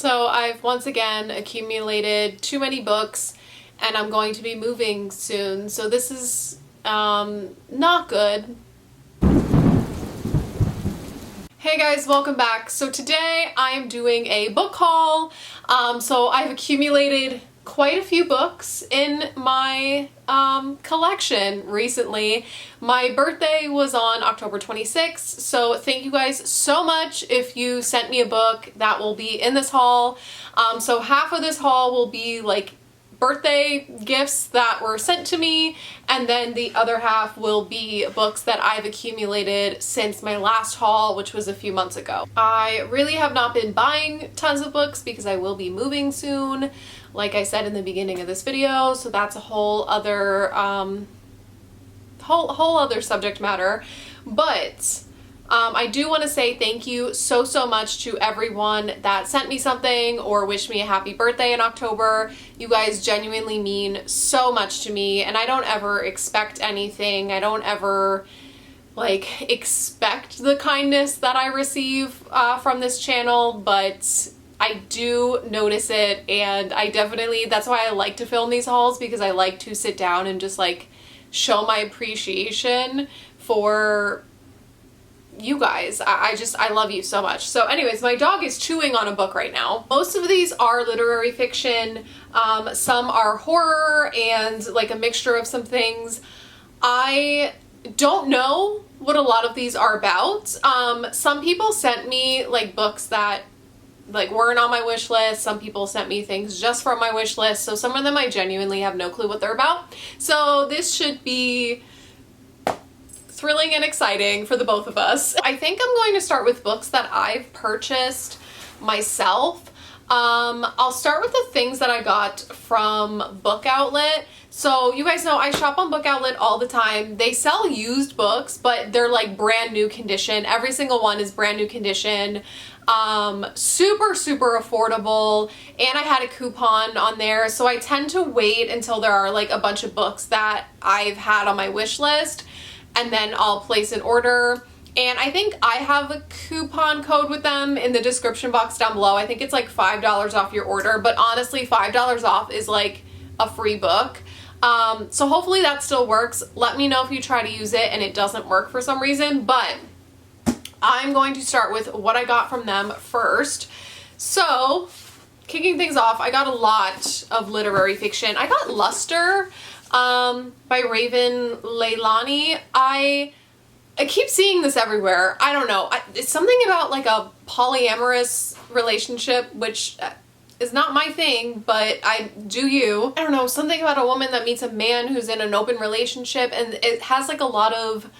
So I've once again accumulated too many books and I'm going to be moving soon, so this is not good. Hey guys, welcome back. So today I am doing a book haul. So I've accumulated quite a few books in my collection recently. My birthday was on October 26th, so thank you guys so much if you sent me a book that will be in this haul. So half of this haul will be like birthday gifts that were sent to me, and then the other half will be books that I've accumulated since my last haul, which was a few months ago. I really have not been buying tons of books because I will be moving soon, like I said in the beginning of this video, so that's a whole other whole other subject matter. But I do want to say thank you so much to everyone that sent me something or wished me a happy birthday in October. You guys genuinely mean so much to me, and I don't ever expect anything. I don't ever like expect the kindness that I receive from this channel, but I do notice it, and I definitely, that's why I like to film these hauls, because I like to sit down and just like show my appreciation for you guys. I love you so much. So anyways, my dog is chewing on a book right now. Most of these are literary fiction. Some are horror and like a mixture of some things. I don't know what a lot of these are about. Some people sent me like books that like weren't on my wish list. Some people sent me things just from my wish list. So some of them I genuinely have no clue what they're about. So this should be thrilling and exciting for the both of us. I think I'm going to start with books that I've purchased myself. I'll start with the things that I got from Book Outlet. So you guys know I shop on Book Outlet all the time. They sell used books, but they're like brand new condition. Every single one is brand new condition. Super affordable, and I had a coupon on there, so I tend to wait until there are like a bunch of books that I've had on my wish list, and then I'll place an order. And I think I have a coupon code with them in the description box down below. I think it's like $5 off your order, but honestly $5 off is like a free book. So hopefully that still works. Let me know if you try to use it and it doesn't work for some reason, but I'm going to start with what I got from them first. So kicking things off, I got a lot of literary fiction. I got Luster by Raven Leilani. I keep seeing this everywhere. I don't know. It's something about like a polyamorous relationship, which is not my thing, but I do you. I don't know, something about a woman that meets a man who's in an open relationship, and it has like a lot of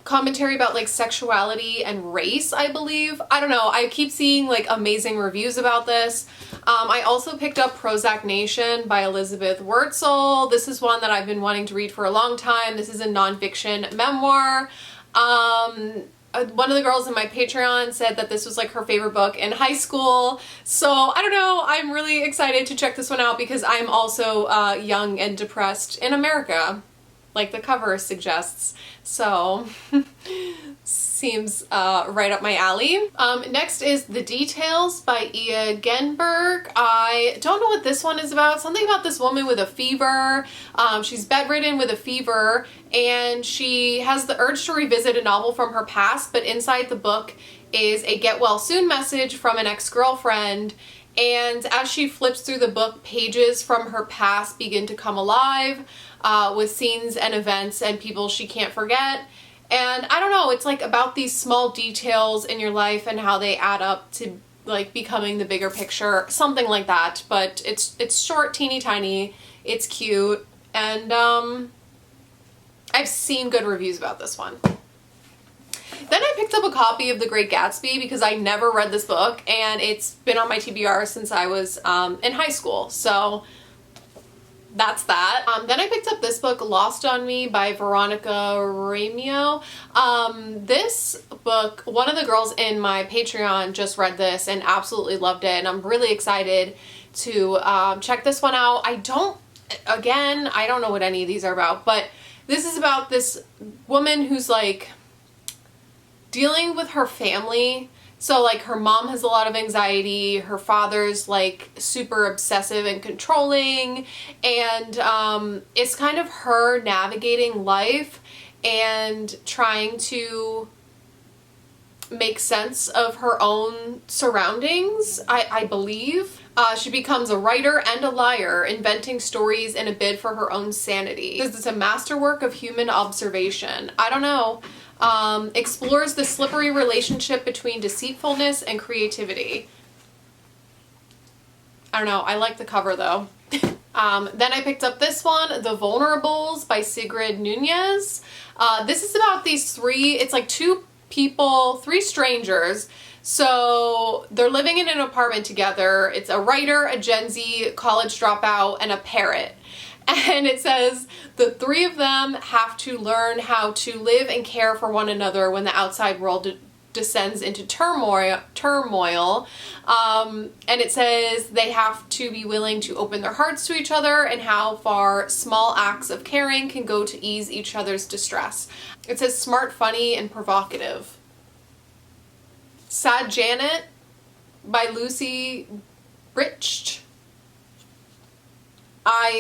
commentary about like sexuality and race, I believe. I don't know. I keep seeing like amazing reviews about this. I also picked up Prozac Nation by Elizabeth Wurtzel. This is one that I've been wanting to read for a long time. This is a nonfiction memoir. One of the girls in my Patreon said that this was like her favorite book in high school. So I don't know. I'm really excited to check this one out because I'm also young and depressed in America, like the cover suggests. So seems right up my alley. Next is The Details by Ia Genberg. I don't know what this one is about. Something about this woman with a fever. She's bedridden with a fever, and she has the urge to revisit a novel from her past, but inside the book is a get well soon message from an ex-girlfriend. And as she flips through the book, pages from her past begin to come alive with scenes and events and people she can't forget. And I don't know, it's like about these small details in your life and how they add up to like becoming the bigger picture, something like that. But it's short, teeny tiny, it's cute, and I've seen good reviews about this one. Then I picked up a copy of The Great Gatsby because I never read this book, and it's been on my TBR since I was in high school, so that's that. Then I picked up this book, Lost on Me by Veronica Ramio. This book, one of the girls in my Patreon just read this and absolutely loved it, and I'm really excited to check this one out. I don't know what any of these are about, but this is about this woman who's like dealing with her family So like her mom has a lot of anxiety, her father's like super obsessive and controlling, and it's kind of her navigating life and trying to make sense of her own surroundings, I believe. She becomes a writer and a liar, inventing stories in a bid for her own sanity. Because it's a masterwork of human observation. I don't know. Explores the slippery relationship between deceitfulness and creativity. I don't know. I like the cover though. Then I picked up this one, The Vulnerables by SCRIBD Nunez. This is about these it's like two people, three strangers. So they're living in an apartment together. It's a writer, a Gen Z college dropout, and a parrot. And it says the three of them have to learn how to live and care for one another when the outside world descends into turmoil. And it says they have to be willing to open their hearts to each other and how far small acts of caring can go to ease each other's distress. It says smart, funny, and provocative. Sad Janet by Lucy Britsch.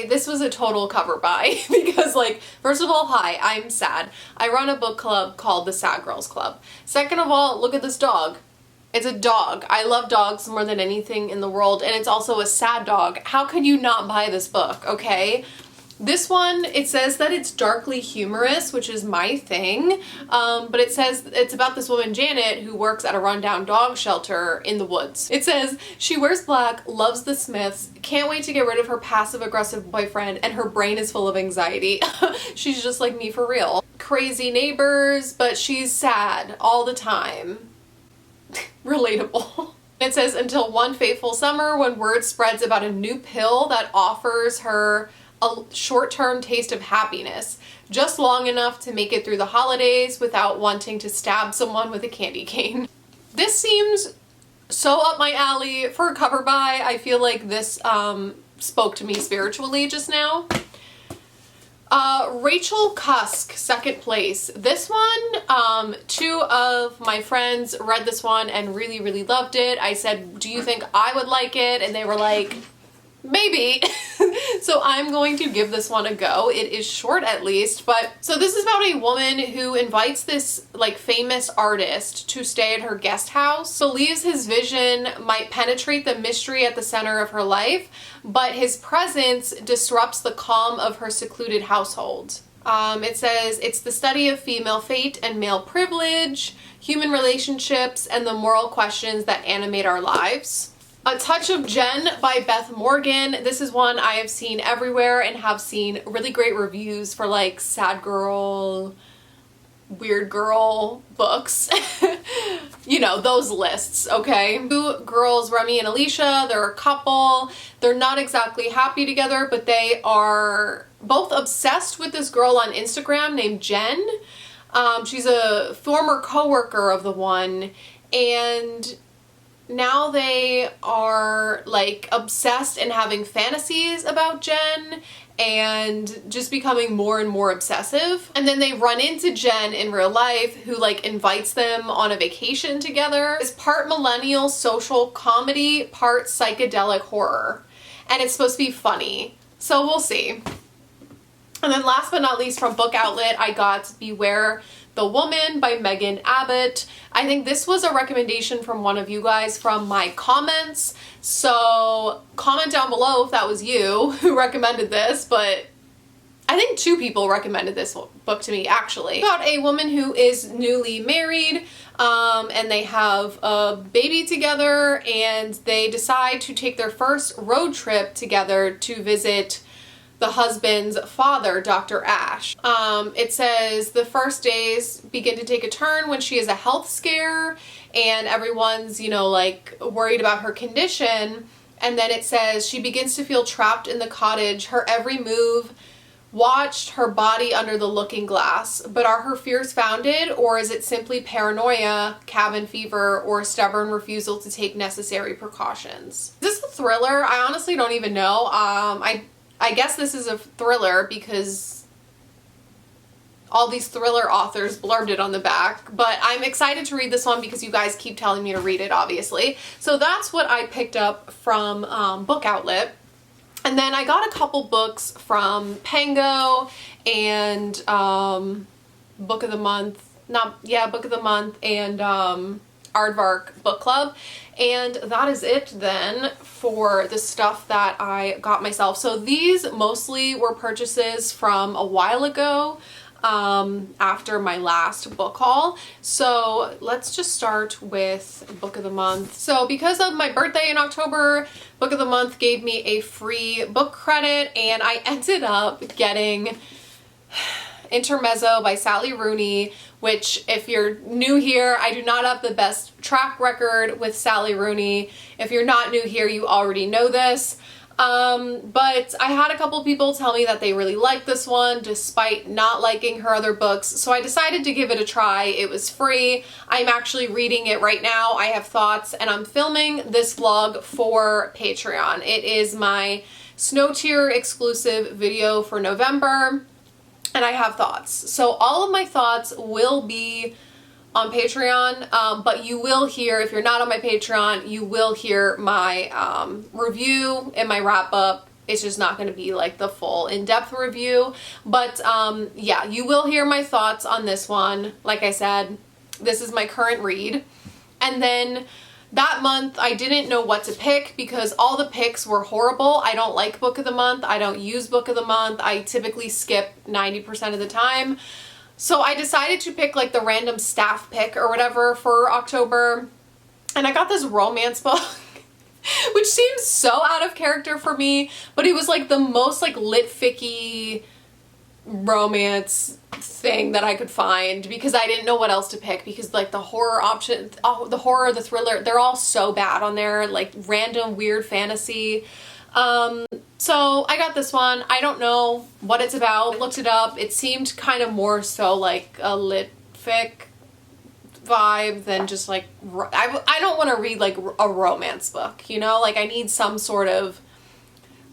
This was a total cover buy because, like, first of all, hi, I'm sad. I run a book club called the Sad Girls Club. Second of all, look at this dog. It's a dog. I love dogs more than anything in the world, and it's also a sad dog. How could you not buy this book, okay? This one, it says that it's darkly humorous, which is my thing, but it says it's about this woman, Janet, who works at a rundown dog shelter in the woods. It says she wears black, loves the Smiths, can't wait to get rid of her passive-aggressive boyfriend, and her brain is full of anxiety. She's just like me for real. Crazy neighbors, but she's sad all the time. Relatable. It says, until one fateful summer when word spreads about a new pill that offers her a short-term taste of happiness, just long enough to make it through the holidays without wanting to stab someone with a candy cane. This seems so up my alley for a cover buy. I feel like this spoke to me spiritually just now. Rachel Cusk, second place. This one, two of my friends read this one and really, really loved it. I said, do you think I would like it? And they were like, maybe. So I'm going to give this one a go. It is short at least, but so this is about a woman who invites this like famous artist to stay at her guest house, believes his vision might penetrate the mystery at the center of her life, but his presence disrupts the calm of her secluded household. It says it's the study of female fate and male privilege, human relationships, and the moral questions that animate our lives. A Touch of Jen by Beth Morgan. This is one I have seen everywhere and have seen really great reviews for like sad girl, weird girl books. You know, those lists, okay? Two girls, Remy and Alicia, they're a couple. They're not exactly happy together, but they are both obsessed with this girl on Instagram named Jen. She's a former coworker of the one, and now they are like obsessed and having fantasies about Jen and just becoming more and more obsessive. And then they run into Jen in real life, who like invites them on a vacation together. It's part millennial social comedy, part psychedelic horror. And it's supposed to be funny. So we'll see. And then last but not least, from Book Outlet, I got Beware the Woman by Megan Abbott. I think this was a recommendation from one of you guys from my comments. So comment down below if that was you who recommended this, but I think two people recommended this book to me actually. About a woman who is newly married and they have a baby together, and they decide to take their first road trip together to visit the husband's father, Dr. Ash. It says the first days begin to take a turn when she has a health scare and everyone's, you know, like worried about her condition. And then it says she begins to feel trapped in the cottage, her every move watched, her body under the looking glass. But are her fears founded, or is it simply paranoia, cabin fever, or stubborn refusal to take necessary precautions? Is this a thriller? I honestly don't even know. I guess this is a thriller because all these thriller authors blurbed it on the back, but I'm excited to read this one because you guys keep telling me to read it, obviously. So that's what I picked up from Book Outlet. And then I got a couple books from Pango and Book of the Month and Aardvark Book Club. And that is it then for the stuff that I got myself. So these mostly were purchases from a while ago, after my last book haul. So let's just start with Book of the Month. So because of my birthday in October, Book of the Month gave me a free book credit, and I ended up getting Intermezzo by Sally Rooney, which, if you're new here, I do not have the best track record with Sally Rooney. If you're not new here, you already know this. But I had a couple people tell me that they really liked this one despite not liking her other books, so I decided to give it a try. It was free. I'm actually reading it right now. I have thoughts, and I'm filming this vlog for Patreon. It is my Snow Tier exclusive video for November, and I have thoughts. So all of my thoughts will be on Patreon, but you will hear, if you're not on my Patreon, you will hear my review and my wrap up. It's just not going to be like the full in-depth review, but yeah, you will hear my thoughts on this one. Like I said, this is my current read. And then that month I didn't know what to pick because all the picks were horrible. I don't like Book of the Month. I don't use Book of the Month. I typically skip 90% of the time. So I decided to pick like the random staff pick or whatever for October, and I got this romance book which seems so out of character for me, but it was like the most like lit-ficky romance thing that I could find because I didn't know what else to pick because like the horror option, the horror, the thriller, they're all so bad on there, like random weird fantasy. So I got this one. I don't know what it's about. Looked it up. It seemed kind of more so like a lit fic vibe than just like, I don't want to read like a romance book, you know? Like I need some sort of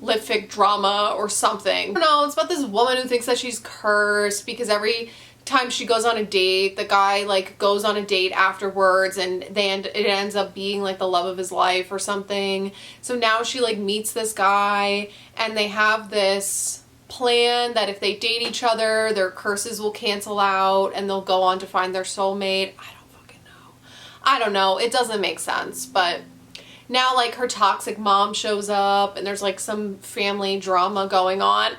lit fic drama or something. I don't know. It's about this woman who thinks that she's cursed because every time she goes on a date, the guy like goes on a date afterwards and it ends up being like the love of his life or something. So now she like meets this guy and they have this plan that if they date each other, their curses will cancel out and they'll go on to find their soulmate. I don't fucking know. I don't know. It doesn't make sense, but now like her toxic mom shows up and there's like some family drama going on.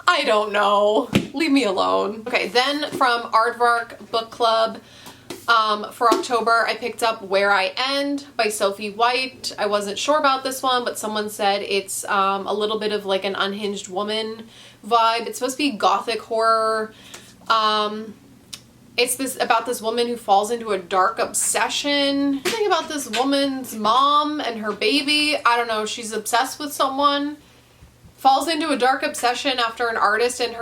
I don't know. Leave me alone. Okay, then from Aardvark Book Club, for October, I picked up Where I End by Sophie White. I wasn't sure about this one, but someone said it's a little bit of like an unhinged woman vibe. It's supposed to be gothic horror. It's about this woman who falls into a dark obsession. Something about this woman's mom and her baby. I don't know. She's obsessed with someone. Falls into a dark obsession after an artist and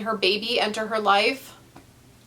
her baby enter her life.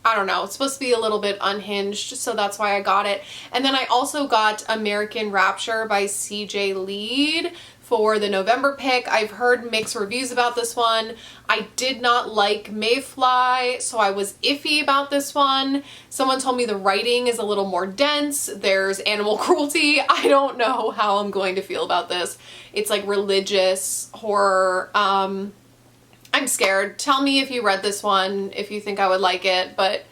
I don't know. It's supposed to be a little bit unhinged, so that's why I got it. And then I also got American Rapture by CJ Lead for the November pick. I've heard mixed reviews about this one. I did not like Mayfly, so I was iffy about this one. Someone told me the writing is a little more dense. There's animal cruelty. I don't know how I'm going to feel about this. It's like religious horror. I'm scared. Tell me if you read this one, if you think I would like it, but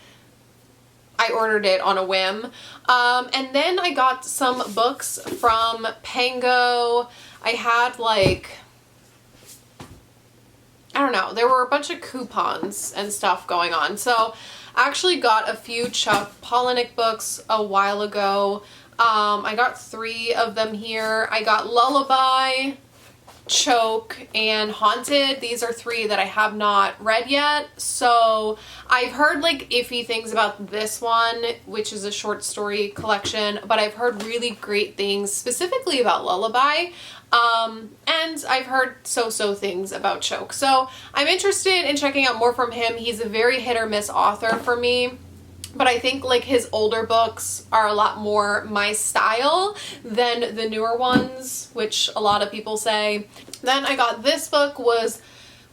I ordered it on a whim. And then I got some books from Pango. I had like, I don't know, there were a bunch of coupons and stuff going on. So I actually got a few Chuck Palahniuk books a while ago. I got 3 of them here. I got Lullaby, Choke, and Haunted. These are 3 that I have not read yet. So I've heard like iffy things about this one, which is a short story collection, but I've heard really great things specifically about Lullaby. And I've heard so-so things about Choke. So I'm interested in checking out more from him. He's a very hit or miss author for me. But I think like his older books are a lot more my style than the newer ones, which a lot of people say. Then I got this book,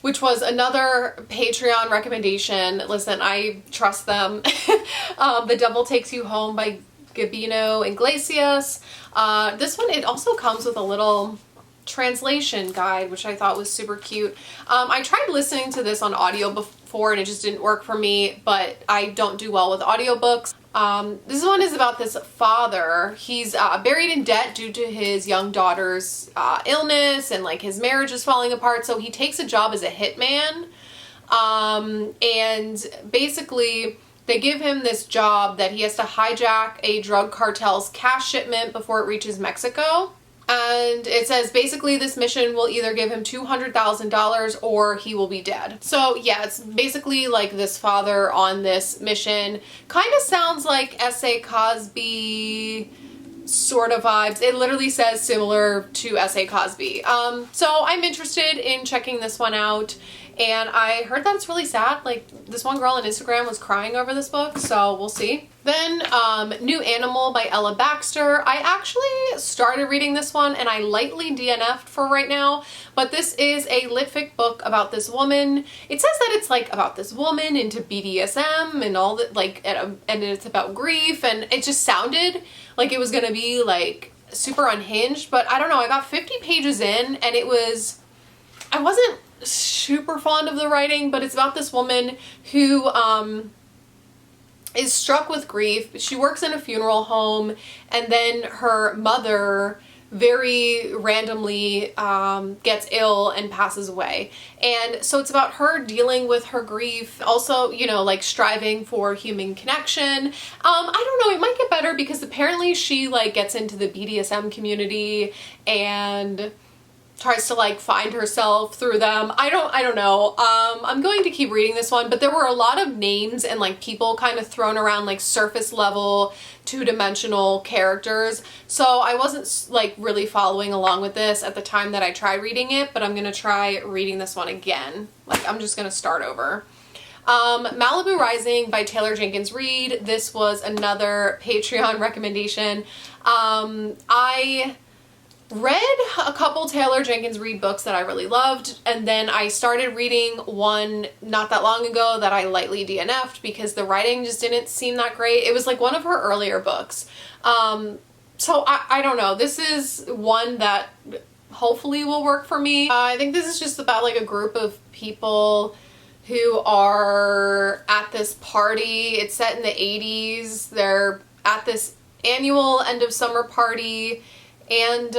which was another Patreon recommendation. Listen, I trust them. The Devil Takes You Home by Gabino Iglesias. This one, it also comes with a little translation guide, which I thought was super cute. I tried listening to this on audio before and it just didn't work for me, but I don't do well with audiobooks. This one is about this father. He's buried in debt due to his young daughter's illness, and like his marriage is falling apart, so he takes a job as a hitman. And basically they give him this job that he has to hijack a drug cartel's cash shipment before it reaches Mexico. And it says basically this mission will either give him $200,000 or he will be dead. So yeah, it's basically like this father on this mission. Kind of sounds like S.A. Cosby sort of vibes. It literally says similar to S.A. Cosby. So I'm interested in checking this one out. And I heard that it's really sad. Like, this one girl on Instagram was crying over this book, so we'll see. Then, New Animal by Ella Baxter. I actually started reading this one and I lightly DNF'd for right now, but this is a lit fic book about this woman. It says that it's like about this woman into BDSM and all that, like, and it's about grief, and it just sounded like it was gonna be like super unhinged, but I don't know. I got 50 pages in and I wasn't super fond of the writing, but it's about this woman who is struck with grief. She works in a funeral home, and then her mother very randomly gets ill and passes away. And so it's about her dealing with her grief, also, you know, like striving for human connection. I don't know, it might get better because apparently she like gets into the BDSM community and tries to like find herself through them. I don't know. I'm going to keep reading this one, but there were a lot of names and like people kind of thrown around, like surface level, two-dimensional characters. So I wasn't like really following along with this at the time that I tried reading it, but I'm gonna try reading this one again. Like, I'm just gonna start over. Malibu Rising by Taylor Jenkins Reid. This was another Patreon recommendation. I read a couple Taylor Jenkins Reid books that I really loved, and then I started reading one not that long ago that I lightly DNF'd because the writing just didn't seem that great. It was like one of her earlier books. So I don't know. This is one that hopefully will work for me. I think this is just about like a group of people who are at this party. It's set in the 80s. They're at this annual end of summer party. And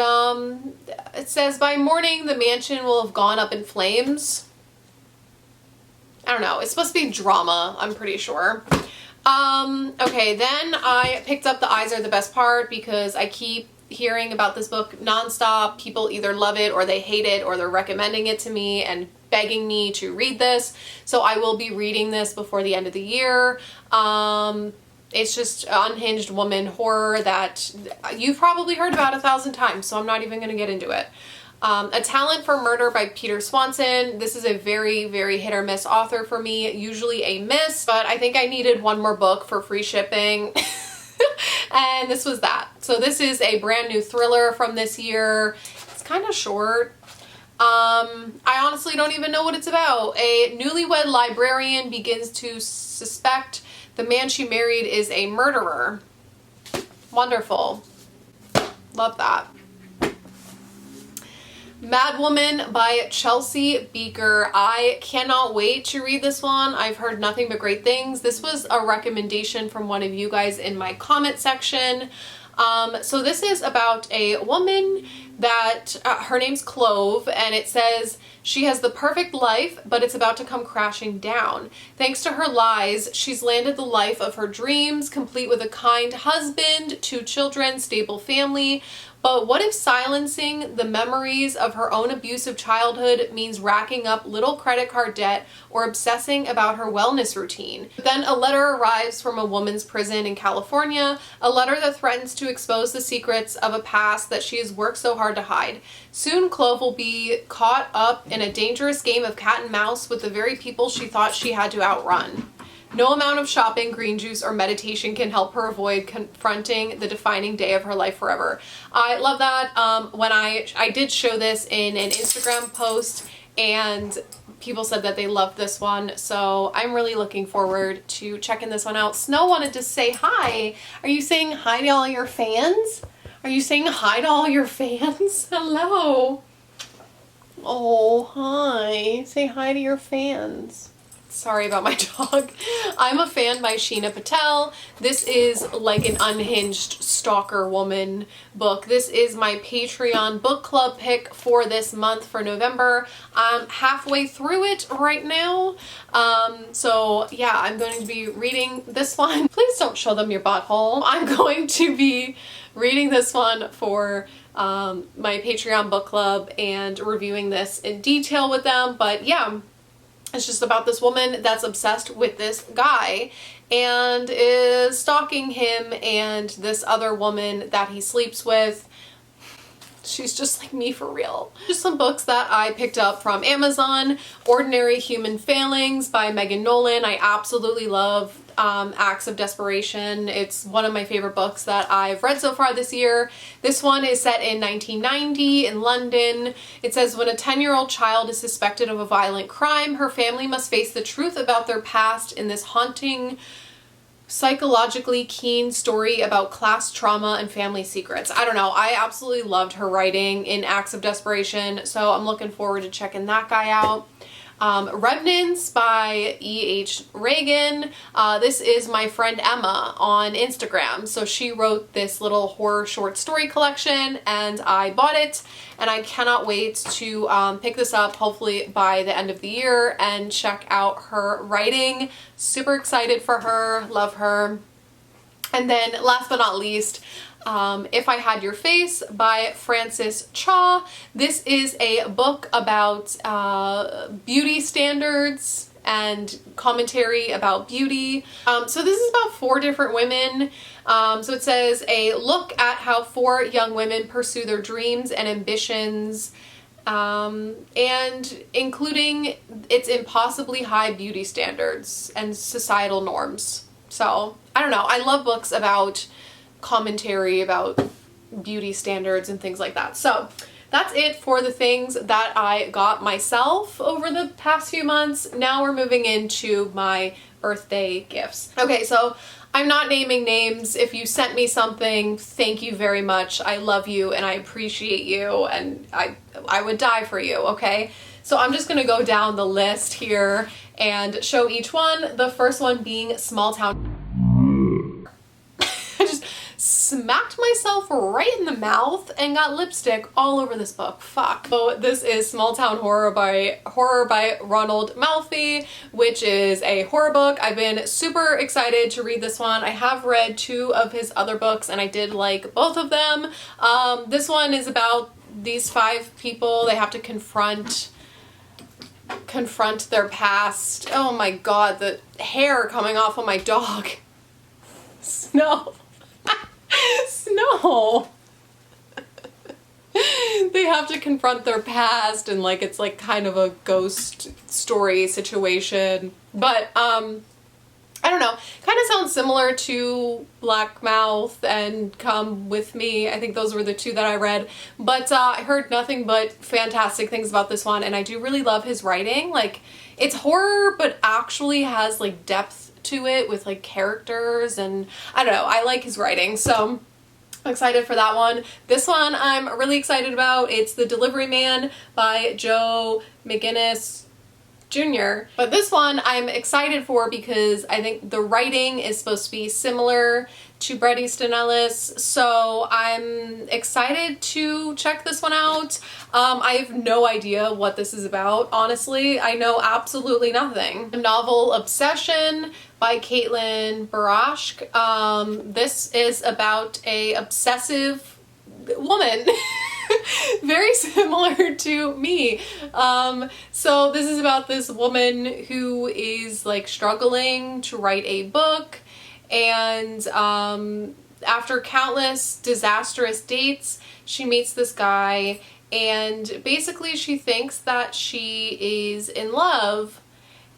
it says, by morning, the mansion will have gone up in flames. I don't know. It's supposed to be drama, I'm pretty sure. Okay, then I picked up The Eyes Are the Best Part because I keep hearing about this book nonstop. People either love it or they hate it, or they're recommending it to me and begging me to read this. So I will be reading this before the end of the year. It's just unhinged woman horror that you've probably heard about 1,000 times, so I'm not even going to get into it. A Talent for Murder by Peter Swanson. This is a very, very hit or miss author for me, usually a miss, but I think I needed one more book for free shipping. And this was that. So this is a brand new thriller from this year. It's kind of short. I honestly don't even know what it's about. A newlywed librarian begins to suspect the man she married is a murderer. Wonderful. Love that. Madwoman by Chelsea Beaker. I cannot wait to read this one. I've heard nothing but great things. This was a recommendation from one of you guys in my comment section. So this is about a woman that her name's Clove, and it says she has the perfect life, but it's about to come crashing down. Thanks to her lies, she's landed the life of her dreams, complete with a kind husband, 2 children, stable family. But what if silencing the memories of her own abusive childhood means racking up little credit card debt or obsessing about her wellness routine? Then a letter arrives from a woman's prison in California, a letter that threatens to expose the secrets of a past that she has worked so hard to hide. Soon Clove will be caught up in a dangerous game of cat and mouse with the very people she thought she had to outrun. No amount of shopping, green juice, or meditation can help her avoid confronting the defining day of her life forever. I love that. When I did show this in an Instagram post, and people said that they loved this one, so I'm really looking forward to checking this one out. Snow wanted to say hi. Are you saying hi to all your fans? Are you saying hi to all your fans? Hello. Oh, hi. Say hi to your fans. Sorry about my dog. I'm a Fan by Sheena Patel. This is like an unhinged stalker woman book. This is my Patreon book club pick for this month for November. I'm halfway through it right now. So yeah, I'm going to be reading this one. Please don't show them your butthole. I'm going to be reading this one for my Patreon book club and reviewing this in detail with them. But yeah, it's just about this woman that's obsessed with this guy and is stalking him and this other woman that he sleeps with. She's just like me for real. Just some books that I picked up from Amazon. Ordinary Human Failings by Megan Nolan. I absolutely love Acts of Desperation. It's one of my favorite books that I've read so far this year. This one is set in 1990 in London. It says, when a 10-year-old child is suspected of a violent crime, her family must face the truth about their past in this haunting, psychologically keen story about class trauma and family secrets. I don't know. I absolutely loved her writing in Acts of Desperation, so I'm looking forward to checking that guy out. Remnants by E.H. Reagan. This is my friend Emma on Instagram. So she wrote this little horror short story collection and I bought it, and I cannot wait to pick this up hopefully by the end of the year and check out her writing. Super excited for her. Love her. And then last but not least, If I Had Your Face by Frances Cha. This is a book about beauty standards and commentary about beauty. So this is about 4 different women. So it says, a look at how 4 young women pursue their dreams and ambitions, and including its impossibly high beauty standards and societal norms. So I don't know. I love books about commentary about beauty standards and things like that. So that's it for the things that I got myself over the past few months. Now we're moving into my birthday gifts. Okay, so I'm not naming names. If you sent me something, thank you very much. I love you and I appreciate you, and I would die for you, okay? So I'm just gonna go down the list here and show each one. The first one being Small Town. I just smacked myself right in the mouth and got lipstick all over this book. Fuck. So this is Small Town Horror by Ronald Malfi, which is a horror book. I've been super excited to read this one. I have read 2 of his other books and I did like both of them. This one is about these 5 people. They have to confront their past. Oh my god, the hair coming off of my dog. Snow. Snow. They have to confront their past, and like it's like kind of a ghost story situation. But I don't know. Kind of sounds similar to Black Mouth and Come With Me. I think those were the 2 that I read. But I heard nothing but fantastic things about this one, and I do really love his writing. Like, it's horror, but actually has like depth to it with like characters, and I don't know. I like his writing, so I'm excited for that one. This one I'm really excited about. It's The Delivery Man by Joe McGinnis Jr. But this one I'm excited for because I think the writing is supposed to be similar to Bret Easton Ellis, so I'm excited to check this one out. I have no idea what this is about, honestly. I know absolutely nothing. Novel Obsession by Caitlin Barashk. This is about a obsessive woman. Very similar to me. So this is about this woman who is like struggling to write a book, and after countless disastrous dates, she meets this guy, and basically she thinks that she is in love,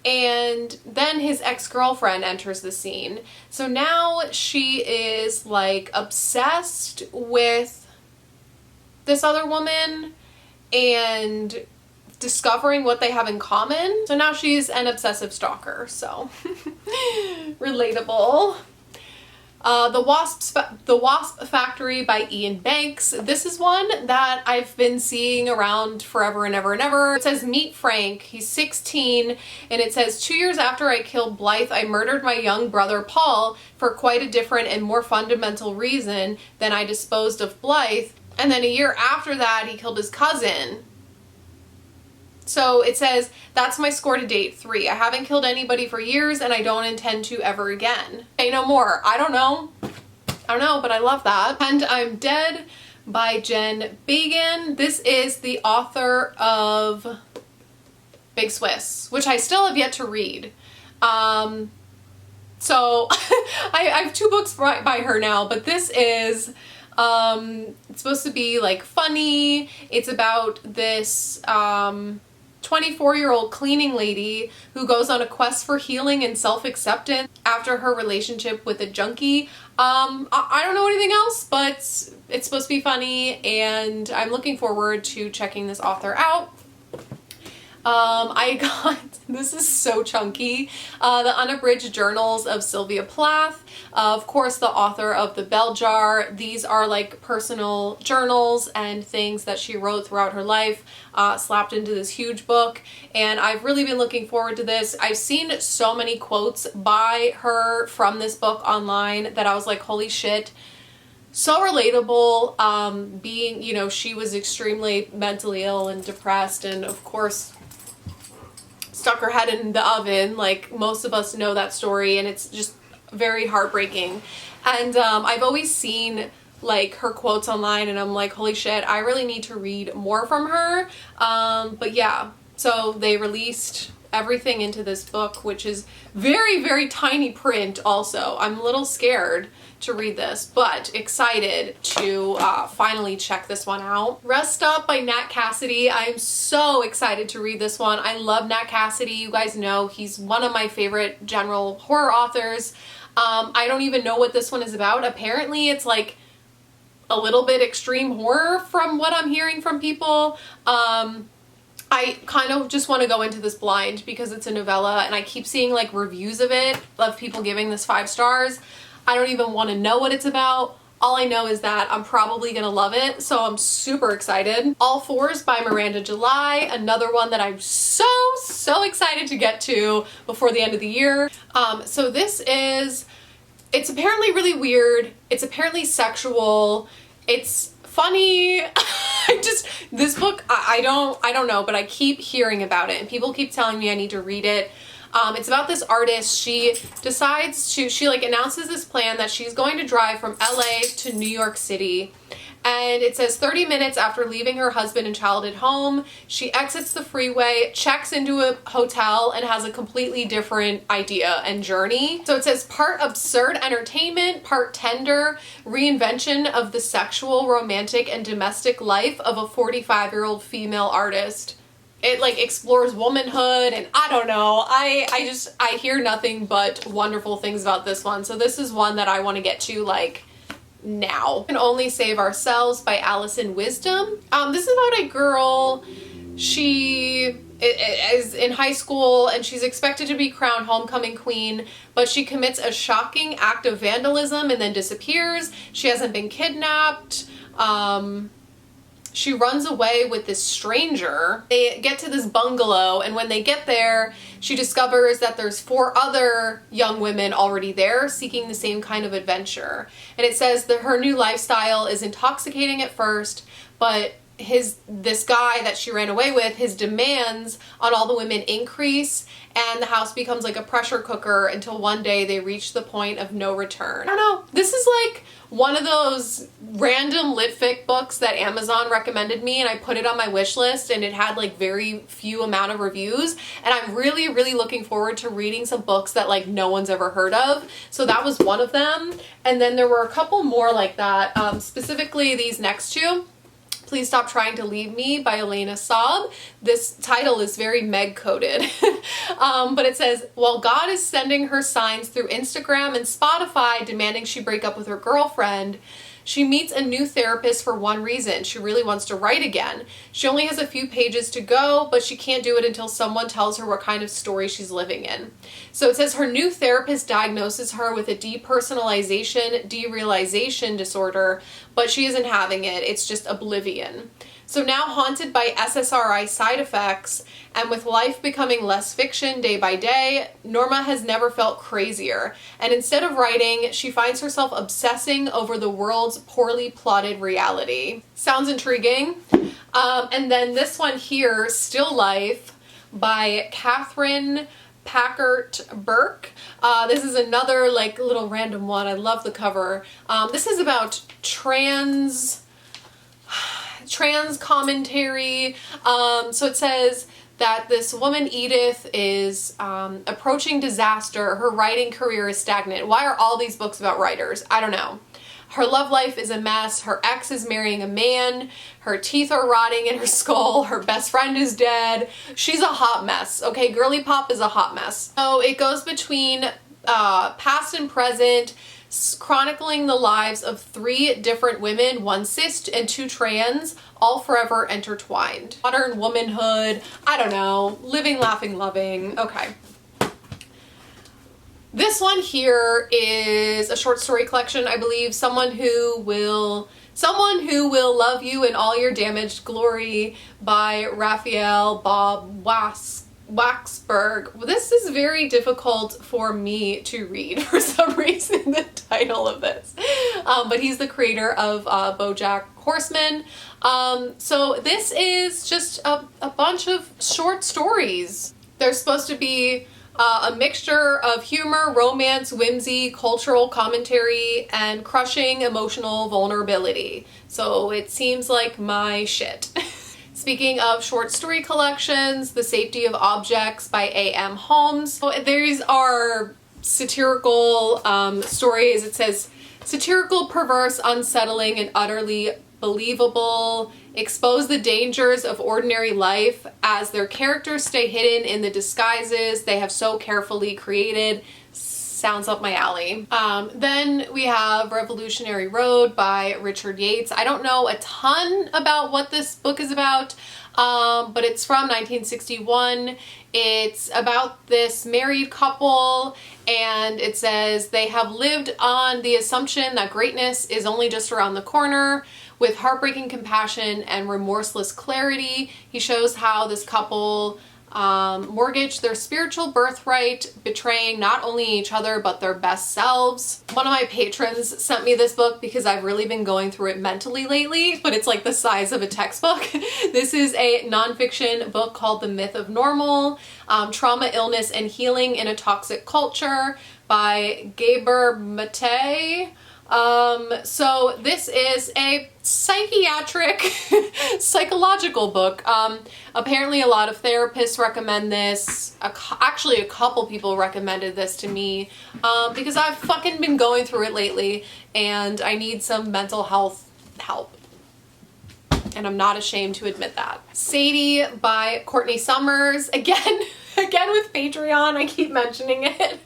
and then his ex-girlfriend enters the scene. So now she is like obsessed with this other woman and discovering what they have in common. So now she's an obsessive stalker, so relatable. The Wasp Factory by Ian Banks. This is one that I've been seeing around forever and ever and ever. It says, meet Frank. He's 16, and it says, 2 years after I killed Blythe, I murdered my young brother Paul for quite a different and more fundamental reason than I disposed of Blythe. And then a year after that, he killed his cousin. So it says, that's my score to date, 3. I haven't killed anybody for years and I don't intend to ever again. Say no more. I don't know, but I love that. And I'm Dead by Jen Bagan. This is the author of Big Swiss, which I still have yet to read. So I have 2 books by her now, but this is, it's supposed to be like funny. It's about this, 24-year-old cleaning lady who goes on a quest for healing and self-acceptance after her relationship with a junkie. I don't know anything else, but it's supposed to be funny, and I'm looking forward to checking this author out. I got, this is so chunky, the Unabridged Journals of Sylvia Plath. Of course, the author of The Bell Jar. These are like personal journals and things that she wrote throughout her life, slapped into this huge book, and I've really been looking forward to this. I've seen so many quotes by her from this book online that I was like, holy shit. So relatable, being, you know, she was extremely mentally ill and depressed, and of course stuck her head in the oven, like most of us know that story, and it's just very heartbreaking. And I've always seen like her quotes online, and I'm like, holy shit, I really need to read more from her. But yeah, so they released everything into this book, which is very, very tiny print also. I'm a little scared to read this, but excited to finally check this one out. Rest Up by Nat Cassidy. I'm so excited to read this one. I love Nat Cassidy. You guys know he's one of my favorite general horror authors. I don't even know what this one is about. Apparently it's like a little bit extreme horror from what I'm hearing from people. I kind of just want to go into this blind because it's a novella, and I keep seeing like reviews of it, of people giving this 5 stars. I don't even want to know what it's about. All I know is that I'm probably gonna love it, so I'm super excited. All Fours by Miranda July, another one that I'm so excited to get to before the end of the year. So this is, it's apparently really weird. It's apparently sexual. It's funny. This book, I don't know, but I keep hearing about it and people keep telling me I need to read it. It's about this artist. She decides to, she like announces this plan that she's going to drive from LA to New York City. And it says 30 minutes after leaving her husband and child at home, she exits the freeway, checks into a hotel, and has a completely different idea and journey. So it says part absurd entertainment, part tender reinvention of the sexual, romantic, and domestic life of a 45-year-old female artist. It like explores womanhood, and I don't know, I hear nothing but wonderful things about this one. So this is one that I want to get to like now. Can Only Save Ourselves by Allison Wisdom. This is about a girl. She is in high school and she's expected to be crowned homecoming queen, but she commits a shocking act of vandalism and then disappears. She hasn't been kidnapped. She runs away with this stranger. They get to this bungalow, and when they get there, she discovers that there's 4 other young women already there seeking the same kind of adventure. And it says that her new lifestyle is intoxicating at first, but this guy that she ran away with, his demands on all the women increase, and the house becomes like a pressure cooker until one day they reach the point of no return. I don't know. This is like one of those random lit fic books that Amazon recommended me, and I put it on my wish list, and it had like very few amount of reviews, and I'm really looking forward to reading some books that like no one's ever heard of. So that was one of them, and then there were a couple more like that, specifically these next 2. Please Stop Trying to Leave Me by Elena Saab. This title is very Meg coded. But it says, while God is sending her signs through Instagram and Spotify demanding she break up with her girlfriend, She meets a new therapist for one reason. She really wants to write again. She only has a few pages to go, but she can't do it until someone tells her what kind of story she's living in. So it says her new therapist diagnoses her with a depersonalization, derealization disorder, but she isn't having it. It's just oblivion. So now haunted by SSRI side effects and with life becoming less fiction day by day, Norma has never felt crazier. And instead of writing, she finds herself obsessing over the world's poorly plotted reality. Sounds intriguing. And then this one here, Still Life by Catherine Packard Burke. This is another like little random one. I love the cover. This is about trans commentary. So it says that this woman, Edith, is approaching disaster. Her writing career is stagnant. Why are all these books about writers? I don't know. Her love life is a mess. Her ex is marrying a man. Her teeth are rotting in her skull. Her best friend is dead. She's a hot mess. Okay, girly pop is a hot mess. So it goes between past and present, chronicling the lives of 3 different women, 1 cis and 2 trans, all forever intertwined. Modern womanhood, I don't know, living, laughing, loving. Okay. This one here is a short story collection, I believe. Someone who will love you in all your damaged glory by Raphael Bob Waxberg. Well, this is very difficult for me to read for some reason, the title of this. But he's the creator of BoJack Horseman. So this is just a bunch of short stories. They're supposed to be a mixture of humor, romance, whimsy, cultural commentary, and crushing emotional vulnerability. So it seems like my shit. Speaking of short story collections, The Safety of Objects by A.M. Holmes. So these are satirical stories. It says, satirical, perverse, unsettling, and utterly believable, expose the dangers of ordinary life as their characters stay hidden in the disguises they have so carefully created. Sounds up my alley. Then we have Revolutionary Road by Richard Yates. I don't know a ton about what this book is about, but it's from 1961. It's about this married couple, and it says they have lived on the assumption that greatness is only just around the corner. With heartbreaking compassion and remorseless clarity, he shows how this couple mortgaged their spiritual birthright, betraying not only each other but their best selves. One of my patrons sent me this book because I've really been going through it mentally lately, but it's like the size of a textbook. This is a nonfiction book called The Myth of Normal, Trauma, Illness, and Healing in a Toxic Culture by Gabor Mate. So this is a psychiatric, psychological book. Apparently a lot of therapists recommend this. Actually, a couple people recommended this to me, because I've fucking been going through it lately and I need some mental health help. And I'm not ashamed to admit that. Sadie by Courtney Summers. Again with Patreon, I keep mentioning it.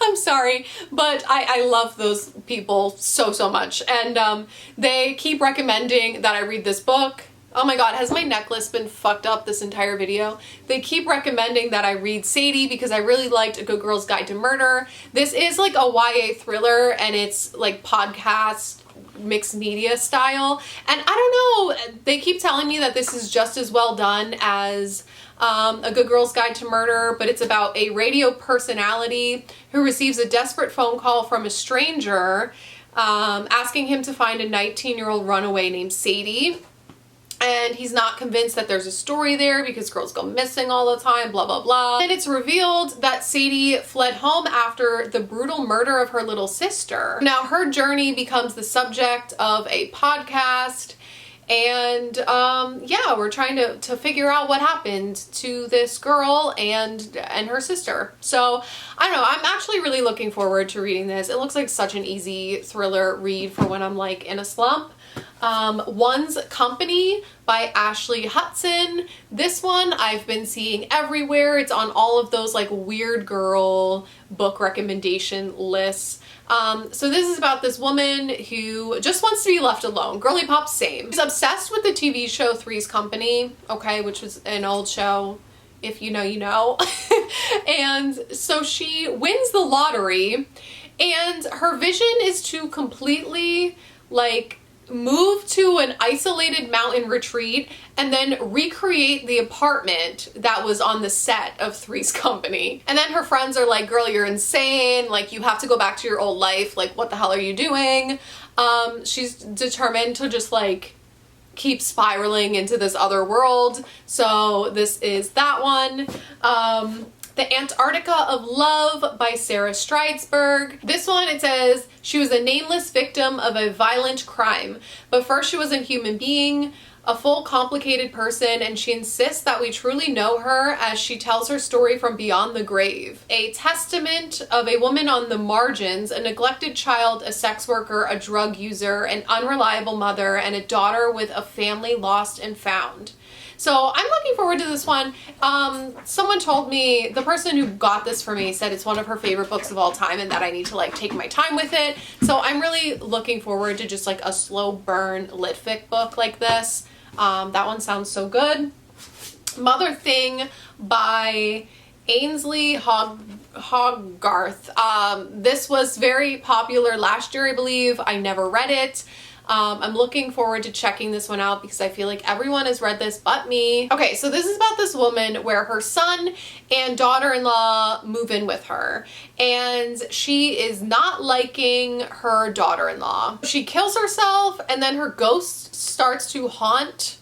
I'm sorry, but I love those people so much. And they keep recommending that I read this book. Oh my god, has my necklace been fucked up this entire video? They keep recommending that I read Sadie because I really liked A Good Girl's Guide to Murder. This is like a YA thriller, and it's like podcast mixed media style. And I don't know, they keep telling me that this is just as well done as A Good Girl's Guide to Murder, but it's about a radio personality who receives a desperate phone call from a stranger asking him to find a 19-year-old runaway named Sadie. And he's not convinced that there's a story there because girls go missing all the time, blah, blah, blah. And it's revealed that Sadie fled home after the brutal murder of her little sister. Now her journey becomes the subject of a podcast. And yeah, we're trying to figure out what happened to this girl and her sister. So I don't know, I'm actually really looking forward to reading this. It looks like such an easy thriller read for when I'm like in a slump. One's Company by Ashley Hudson. This one I've been seeing everywhere. It's on all of those like weird girl book recommendation lists. So this is about this woman who just wants to be left alone. Girly pop, same. She's obsessed with the TV show Three's Company, okay, which was an old show. If you know, you know. And so she wins the lottery, and her vision is to completely like move to an isolated mountain retreat and then recreate the apartment that was on the set of Three's Company. And then her friends are like, girl, you're insane. Like, you have to go back to your old life. Like, what the hell are you doing? She's determined to just like keep spiraling into this other world. So this is that one. The Antarctica of Love by Sarah Stridesberg. This one, it says, she was a nameless victim of a violent crime, but first she was a human being, a full complicated person, and she insists that we truly know her as she tells her story from beyond the grave. A testament of a woman on the margins, a neglected child, a sex worker, a drug user, an unreliable mother, and a daughter with a family lost and found. So I'm looking forward to this one. Someone told me, the person who got this for me said it's one of her favorite books of all time and that I need to like take my time with it. So I'm really looking forward to just like a slow burn lit fic book like this. That one sounds so good. Mother Thing by Ainsley Hogarth. This was very popular last year, I believe. I never read it. I'm looking forward to checking this one out because I feel like everyone has read this but me. Okay, so this is about this woman where her son and daughter-in-law move in with her, and she is not liking her daughter-in-law. She kills herself, and then her ghost starts to haunt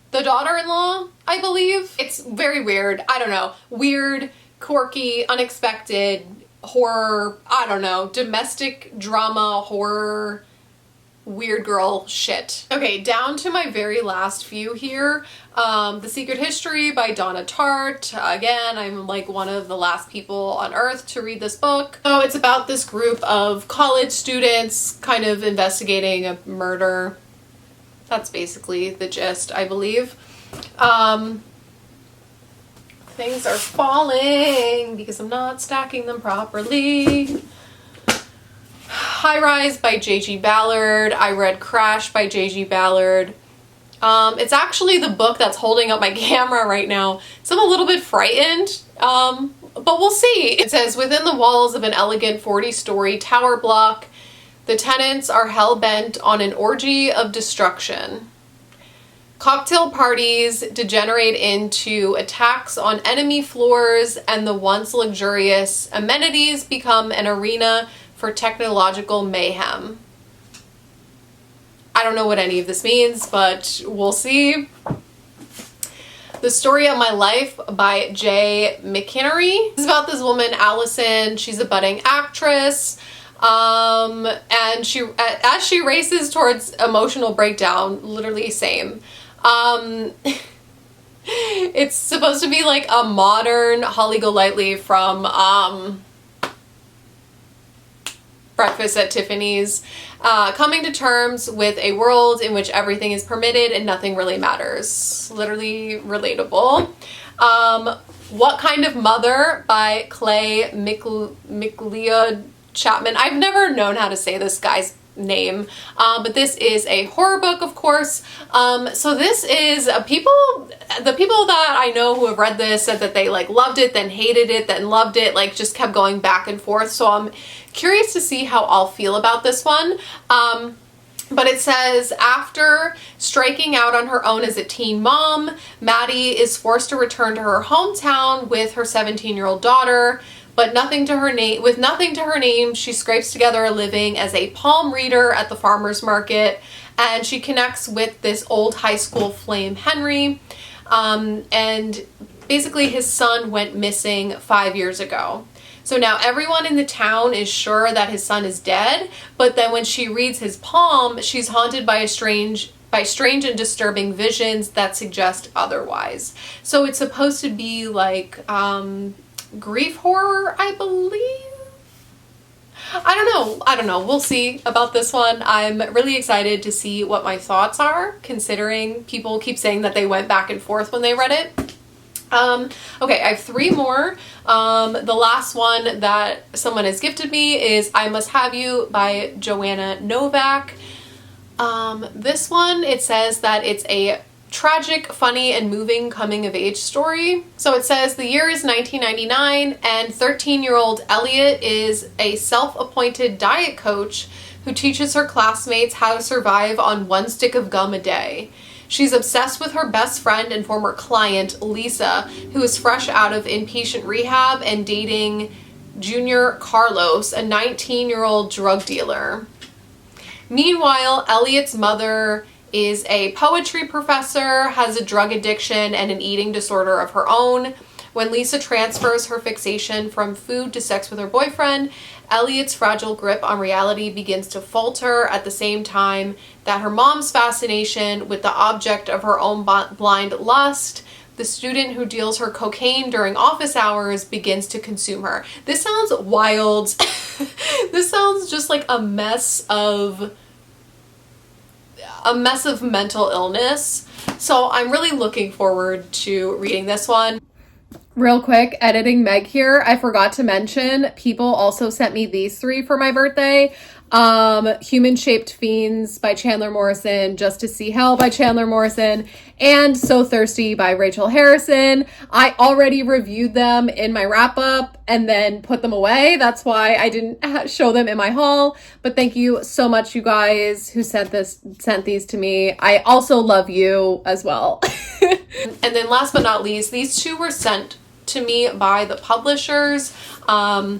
the daughter-in-law, I believe. It's very weird. I don't know. Weird, quirky, unexpected horror, I don't know, domestic drama, horror, weird girl shit. Okay, down to my very last few here. The Secret History by Donna Tartt. Again, I'm like one of the last people on earth to read this book. So it's about this group of college students kind of investigating a murder. That's basically the gist, I believe. Things are falling because I'm not stacking them properly. High Rise by J.G. Ballard. I read Crash by J.G. Ballard. It's actually the book that's holding up my camera right now, so I'm a little bit frightened, but we'll see. It says, within the walls of an elegant 40-story tower block, the tenants are hell-bent on an orgy of destruction. Cocktail parties degenerate into attacks on enemy floors, and the once luxurious amenities become an arena for technological mayhem. I don't know what any of this means, but we'll see. The Story of My Life by Jay McInerney. It's about this woman, Allison. She's a budding actress. And as she races towards emotional breakdown, literally same. It's supposed to be like a modern Holly Golightly from, Breakfast at Tiffany's, coming to terms with a world in which everything is permitted and nothing really matters. Literally relatable. What Kind of Mother by Clay McLeod Chapman. I've never known how to say this guy's name, but this is a horror book, of course. So this is the people that I know who have read this said that they like loved it, then hated it, then loved it, like just kept going back and forth. So I'm curious to see how I'll feel about this one. But it says, after striking out on her own as a teen mom, Maddie is forced to return to her hometown with her 17-year-old daughter. But with nothing to her name, she scrapes together a living as a palm reader at the farmer's market, and she connects with this old high school flame, Henry, and basically his son went missing 5 years ago. So now everyone in the town is sure that his son is dead, but then when she reads his palm, she's haunted by strange and disturbing visions that suggest otherwise. So it's supposed to be like grief horror, I believe. I don't know. We'll see about this one. I'm really excited to see what my thoughts are, considering people keep saying that they went back and forth when they read it. Okay, I have 3 more. The last one that someone has gifted me is I Must Have You by Joanna Novak. This one, it says that it's a tragic, funny, and moving coming-of-age story. So it says the year is 1999, and 13-year-old Elliot is a self-appointed diet coach who teaches her classmates how to survive on 1 stick of gum a day. She's obsessed with her best friend and former client, Lisa, who is fresh out of inpatient rehab and dating Junior Carlos, a 19-year-old drug dealer. Meanwhile, Elliot's mother is a poetry professor, has a drug addiction and an eating disorder of her own. When Lisa transfers her fixation from food to sex with her boyfriend, Elliot's fragile grip on reality begins to falter at the same time that her mom's fascination with the object of her own blind lust, the student who deals her cocaine during office hours, begins to consume her. This sounds wild. This sounds just like a mess of mental illness. So I'm really looking forward to reading this one. Real quick, editing Meg here. I forgot to mention, people also sent me these 3 for my birthday. Human Shaped Fiends by Chandler Morrison, Just to See Hell by Chandler Morrison, and So Thirsty by Rachel Harrison. I already reviewed them in my wrap up and then put them away. That's why I didn't show them in my haul. But thank you so much, you guys who sent these to me. I also love you as well. And then last but not least, these 2 were sent to me by the publishers. I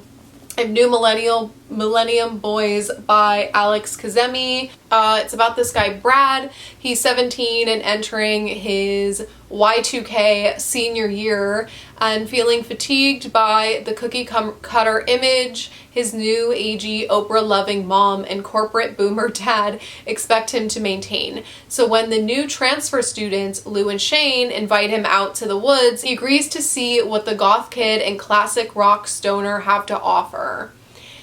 have New Millennium Boys by Alex Kazemi. It's about this guy, Brad. He's 17 and entering his Y2K senior year and feeling fatigued by the cookie cutter image his new agey Oprah-loving mom and corporate boomer dad expect him to maintain. So when the new transfer students, Lou and Shane, invite him out to the woods, he agrees to see what the goth kid and classic rock stoner have to offer.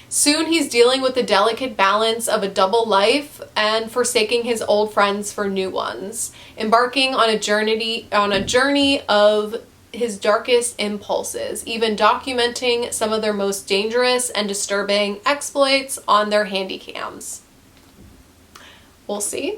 Soon he's dealing with the delicate balance of a double life and forsaking his old friends for new ones, embarking on a journey of his darkest impulses, even documenting some of their most dangerous and disturbing exploits on their handy cams. We'll see.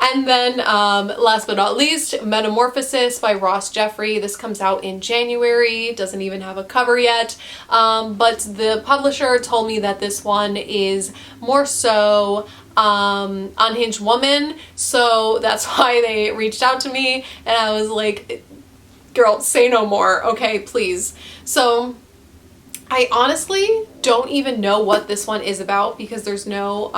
And then last but not least, Metamorphosis by Ross Jeffrey. This comes out in January, doesn't even have a cover yet, but the publisher told me that this one is more so unhinged woman, so that's why they reached out to me, and I was like, girl, say no more, okay, please. So I honestly don't even know what this one is about because there's no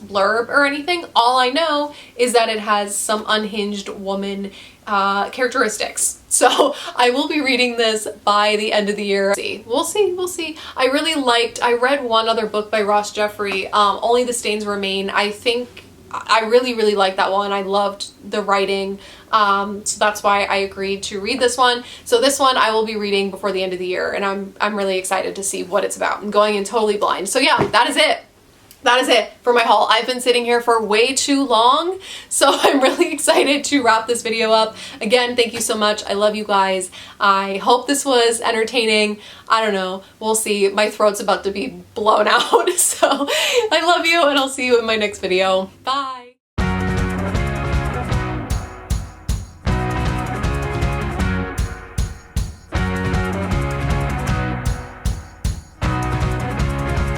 blurb or anything. All I know is that it has some unhinged woman characteristics. So I will be reading this by the end of the year. We'll see. I read one other book by Ross Jeffrey, Only the Stains Remain. I think I really liked that one. I loved the writing. So that's why I agreed to read this one. So this one I will be reading before the end of the year, and I'm really excited to see what it's about. I'm going in totally blind. So yeah, that is it. That is it for my haul. I've been sitting here for way too long, so I'm really excited to wrap this video up. Again, thank you so much. I love you guys. I hope this was entertaining. I don't know. We'll see. My throat's about to be blown out. So I love you, and I'll see you in my next video. Bye.